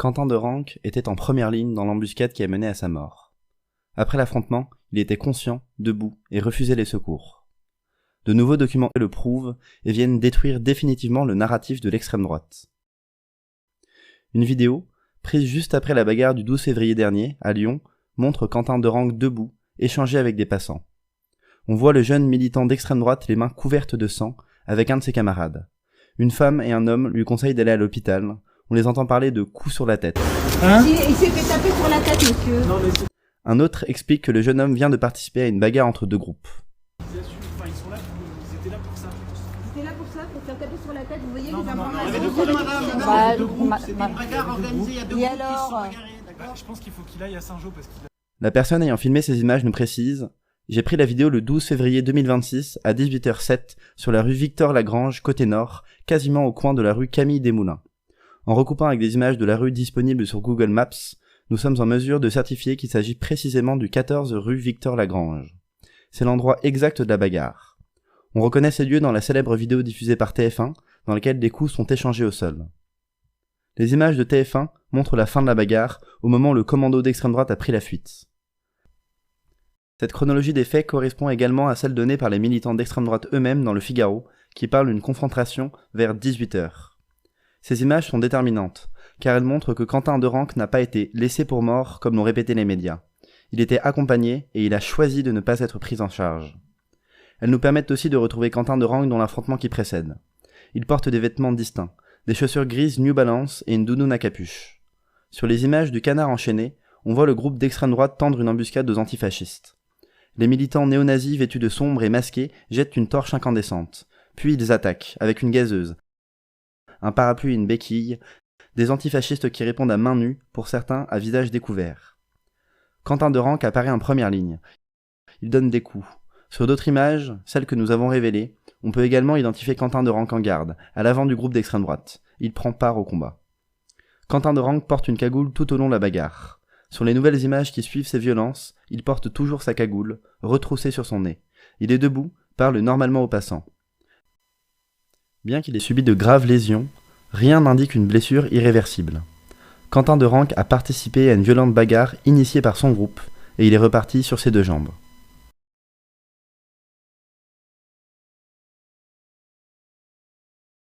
Quentin de Ranc était en première ligne dans l'embuscade qui a mené à sa mort. Après l'affrontement, il était conscient, debout, et refusait les secours. De nouveaux documents le prouvent et viennent détruire définitivement le narratif de l'extrême droite. Une vidéo, prise juste après la bagarre du 12 février dernier, à Lyon, montre Quentin de Ranc debout, échanger avec des passants. On voit le jeune militant d'extrême droite les mains couvertes de sang, avec un de ses camarades. Une femme et un homme lui conseillent d'aller à l'hôpital. On les entend parler de coups sur la tête. Il s'est fait taper sur la tête, monsieur. Non, mais Un autre explique que le jeune homme vient de participer à une bagarre entre deux groupes. ils sont là, ils étaient là pour ça. C'était là pour ça, pour faire taper sur la tête, vous voyez Non, les non, non, informations. il y avait deux groupes, madame. Bah, Deux groupes, ma- c'était ma- une bagarre organisée, il y a deux Et groupes qui se alors sont bagarrés, d'accord. Je pense qu'il faut qu'il aille à Saint-Jean parce qu'il a... La personne ayant filmé ces images nous précise « J'ai pris la vidéo le 12 février 2026 à 18h07 sur la rue Victor-Lagrange, côté nord, quasiment au coin de la rue Camille Desmoulins. En recoupant avec des images de la rue disponibles sur Google Maps, nous sommes en mesure de certifier qu'il s'agit précisément du 14 rue Victor-Lagrange. C'est l'endroit exact de la bagarre. On reconnaît ces lieux dans la célèbre vidéo diffusée par TF1, dans laquelle des coups sont échangés au sol. Les images de TF1 montrent la fin de la bagarre, au moment où le commando d'extrême droite a pris la fuite. Cette chronologie des faits correspond également à celle donnée par les militants d'extrême droite eux-mêmes dans le Figaro, qui parlent d'une confrontation vers 18h. Ces images sont déterminantes, car elles montrent que Quentin de Ranc n'a pas été laissé pour mort comme l'ont répété les médias. Il était accompagné et il a choisi de ne pas être pris en charge. Elles nous permettent aussi de retrouver Quentin de Ranc dans l'affrontement qui précède. Il porte des vêtements distincts, des chaussures grises New Balance et une doudoune à capuche. Sur les images du canard enchaîné, on voit le groupe d'extrême droite tendre une embuscade aux antifascistes. Les militants néo-nazis vêtus de sombre et masqués jettent une torche incandescente. Puis ils attaquent, avec une gazeuse, un parapluie et une béquille, des antifascistes qui répondent à main nue, pour certains à visage découvert. Quentin de Ranc apparaît en première ligne. Il donne des coups. Sur d'autres images, celles que nous avons révélées, on peut également identifier Quentin de Ranc en garde, à l'avant du groupe d'extrême droite. Il prend part au combat. Quentin de Ranc porte une cagoule tout au long de la bagarre. Sur les nouvelles images qui suivent ces violences, il porte toujours sa cagoule, retroussée sur son nez. Il est debout, parle normalement aux passants. Bien qu'il ait subi de graves lésions, rien n'indique une blessure irréversible. Quentin de Ranc a participé à une violente bagarre initiée par son groupe, et il est reparti sur ses deux jambes.